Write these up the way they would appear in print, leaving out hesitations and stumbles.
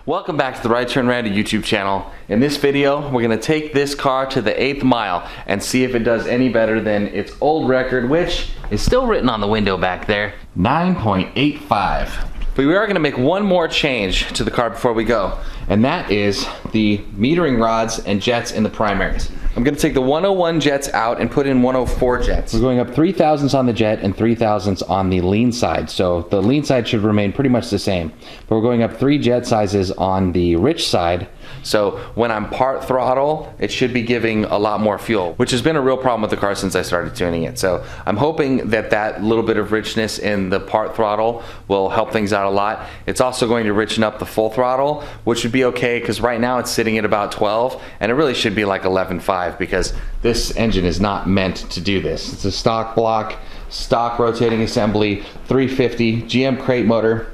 Welcome back to the Right Turn Randy YouTube channel. In this video, we're gonna take this car to the 8th mile and see if it does any better than its old record, which is still written on the window back there, 9.85. But we are gonna make one more change to the car before we go, and that is the metering rods and jets in the primaries. I'm gonna take the 101 jets out and put in 104 jets. We're going up 3,000s on the jet and 3,000s on the lean side. So the lean side should remain pretty much the same. But we're going up 3 jet sizes on the rich side. So when I'm part throttle, it should be giving a lot more fuel, which has been a real problem with the car since I started tuning it. So I'm hoping that that little bit of richness in the part throttle will help things out a lot. It's also going to richen up the full throttle, which would be okay because right now it's sitting at about 12 and it really should be like 11.5 because this engine is not meant to do this. It's a stock block, stock rotating assembly, 350 GM crate motor.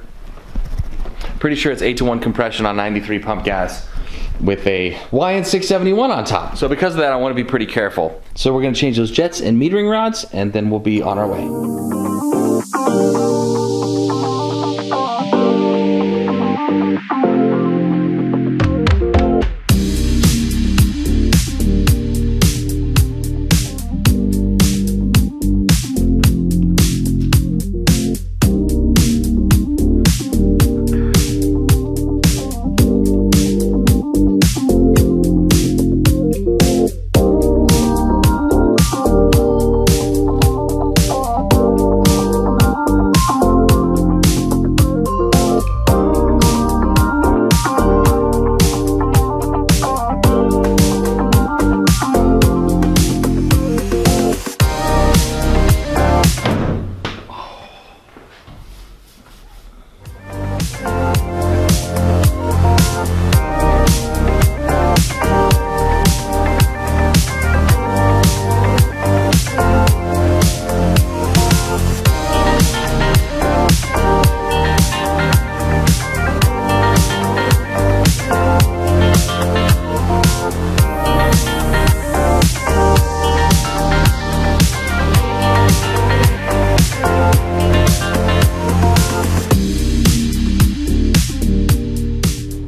Pretty sure it's 8-to-1 compression on 93 pump gas with a YN671 on top. So because of that, I want to be pretty careful. So we're going to change those jets and metering rods, and then we'll be on our way.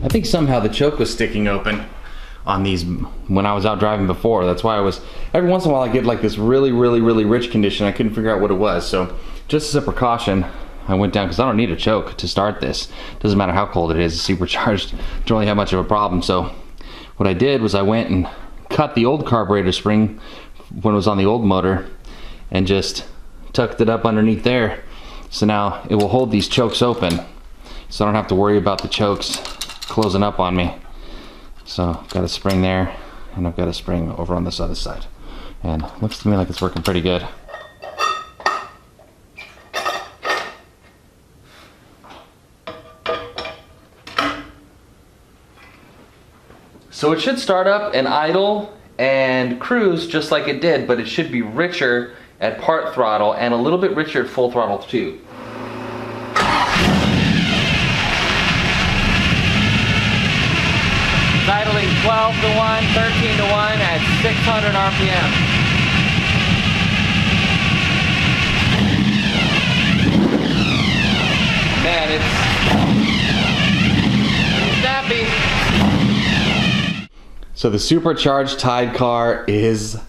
I think somehow the choke was sticking open on these when I was out driving before. That's why I was, every once in a while I get like this really rich condition. I couldn't figure out what it was. So just as a precaution, I went down because I don't need a choke to start this. Doesn't matter how cold it is, it's supercharged. Don't really have much of a problem. So what I did was I went and cut the old carburetor spring when it was on the old motor and just tucked it up underneath there. So now it will hold these chokes open. So I don't have to worry about the chokes closing up on me. So I've got a spring there and I've got a spring over on this other side, and it looks to me like it's working pretty good. So it should start up and idle and cruise just like it did, but it should be richer at part throttle and a little bit richer at full throttle too. Idling 12 to 1, 13 to 1 at 600 RPM. Man, it's snappy. So the supercharged Tide car is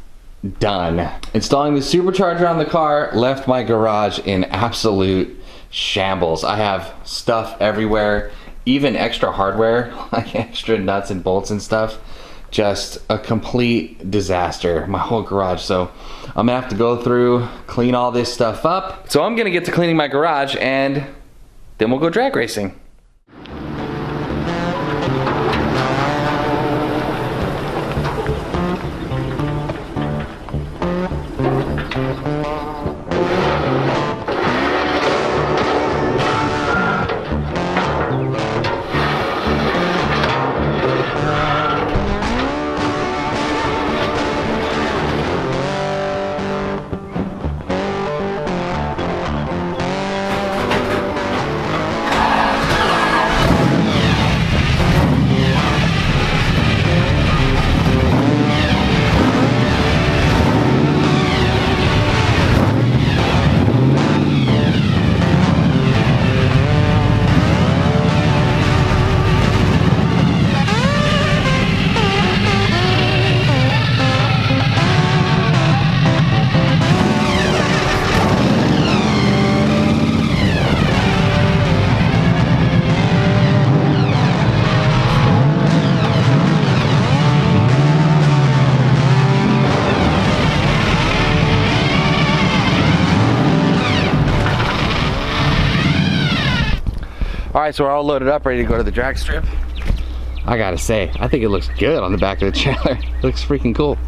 done. Installing the supercharger on the car left my garage in absolute shambles. I have stuff everywhere. Even extra hardware, like extra nuts and bolts and stuff, just a complete disaster, my whole garage. So I'm gonna have to go through, clean all this stuff up. So I'm gonna get to cleaning my garage and then we'll go drag racing. right, so we're all loaded up, ready to go to the drag strip. I gotta say, I think it looks good on the back of the trailer. It looks freaking cool.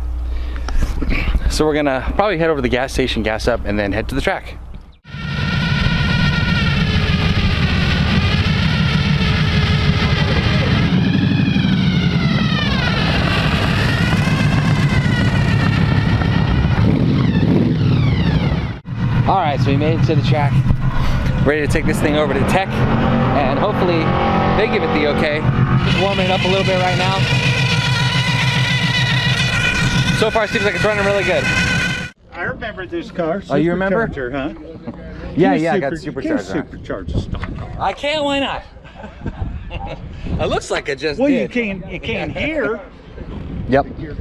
So we're gonna probably head over to the gas station, gas up, and then head to the track. All right, so we made it to the track. Ready to take this thing over to tech, and hopefully they give it the okay. Just warming it up a little bit right now. So far, it seems like it's running really good. I remember this car. Oh, you remember? Huh? Yeah, I got supercharged. Supercharged stock car. I can't. Why not? It looks like it just well, did. you can't hear. Yep. You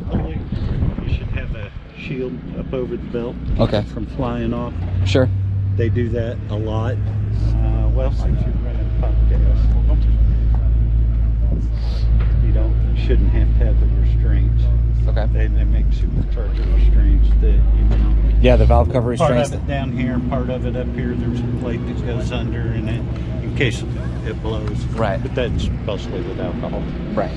should have a shield up over the belt. Okay. From flying off. Sure. They do that a lot. Well, since you're running pump gas, you shouldn't have to have the restraints. Okay. They make supercharger restraints that you mount. Yeah, the valve cover restraints. Part of it down here, part of it up here. There's a plate that goes under in it in case it blows. Right. But that's mostly with alcohol. Right.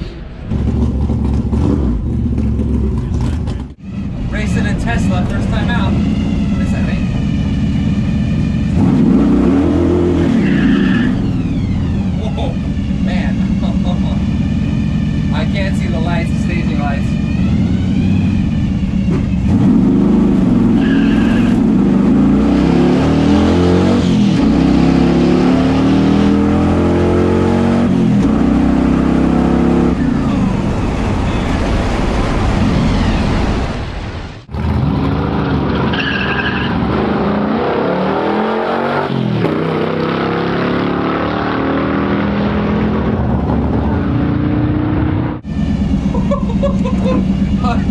Racing a Tesla, first time out. This, I think. Whoa, man. I can't see the lights, the staging lights.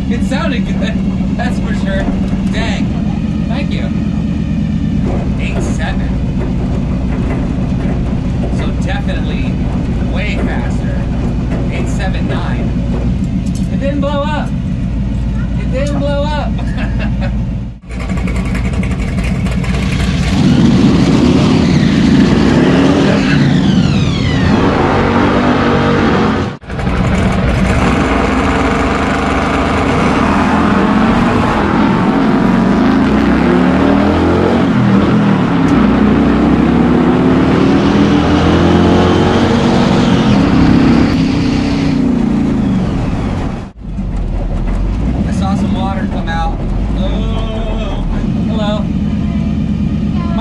It sounded good, that's for sure. Dang. Thank you. 8.7. So definitely way faster. 8.79. It didn't blow up. It didn't blow up.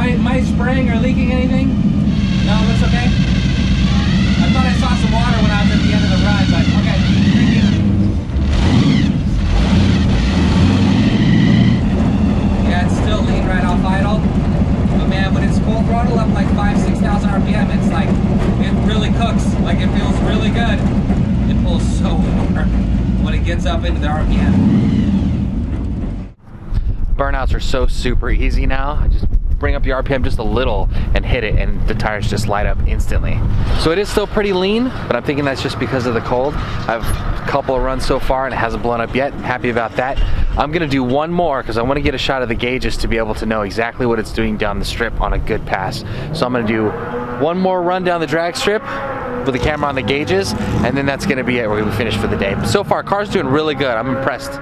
Am I spraying or leaking anything? No, that's okay? I thought I saw some water when I was at the end of the ride, but okay, thank you. Yeah, it's still lean right off idle. But man, when it's full throttle up like 5,000, 6,000 RPM, it's like, it really cooks. Like it feels really good. It pulls so hard when it gets up into the RPM. Burnouts are so super easy now. I just bring up the RPM just a little and hit it, and the tires just light up instantly. So it is still pretty lean, but I'm thinking that's just because of the cold. I've a couple of runs so far and it hasn't blown up yet. I'm happy about that. I'm gonna do one more because I want to get a shot of the gauges to be able to know exactly what it's doing down the strip on a good pass. So I'm gonna do one more run down the drag strip with the camera on the gauges, and then that's gonna be it. We're gonna be finished for the day. But so far, car's doing really good. I'm impressed.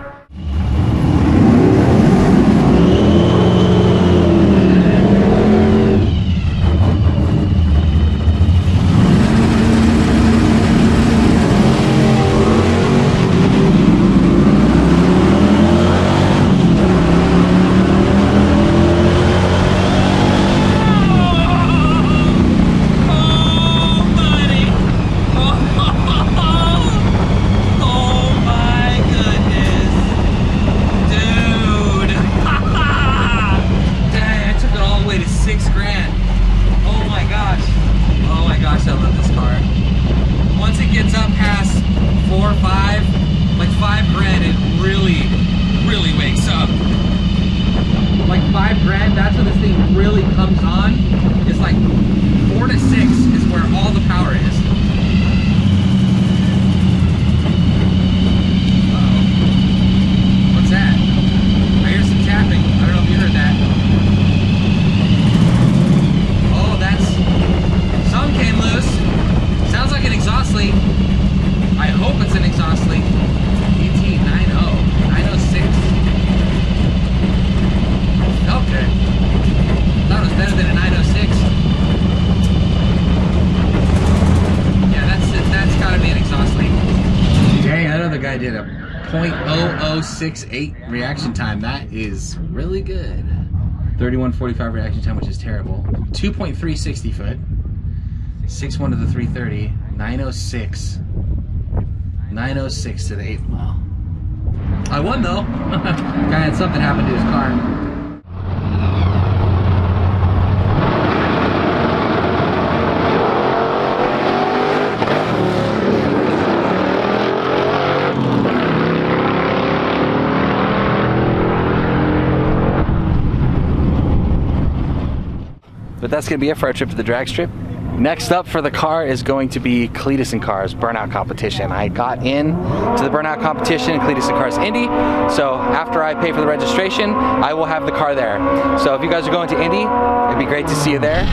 That's when this thing really comes on. It's like 4 to 6 is where all the power is. Uh-oh. What's that? I hear some tapping. I don't know if you heard that. Oh, that's... Some came loose. leak. I hope it's an exhaust leak. ET90, 906. Felt good. Thought it was better than a 906. Yeah, that's gotta be an exhaust leak. Dang, that other guy did a .0068 reaction time. That is really good. 31:45 reaction time, which is terrible. 2.360 foot. 6.1 to the 330. 906. 906 to the 8th mile. I won though. Guy had something happen to his car. But that's gonna be it for our trip to the drag strip. Next up for the car is going to be Cleetus and Cars burnout competition. I got in to the burnout competition in Cleetus and Cars Indy, so after I pay for the registration, I will have the car there. So if you guys are going to Indy, it'd be great to see you there.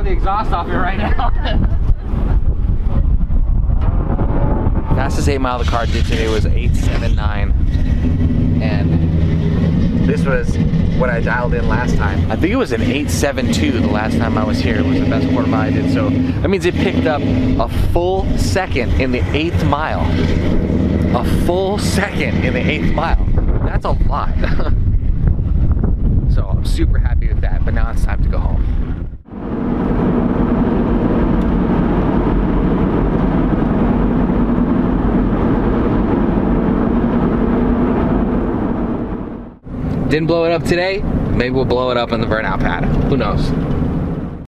Exhaust off here right now. Fastest 8 mile the car did today was 8.79, and this was what I dialed in last time. I think it was an 8.72 the last time I was here. It was the best quarter mile I did, so that means it picked up a full second in the 8th mile. A full second in the 8th mile. That's a lot. So I'm super happy with that, but now it's time to go home. Didn't blow it up today, maybe we'll blow it up in the burnout pad. Who knows?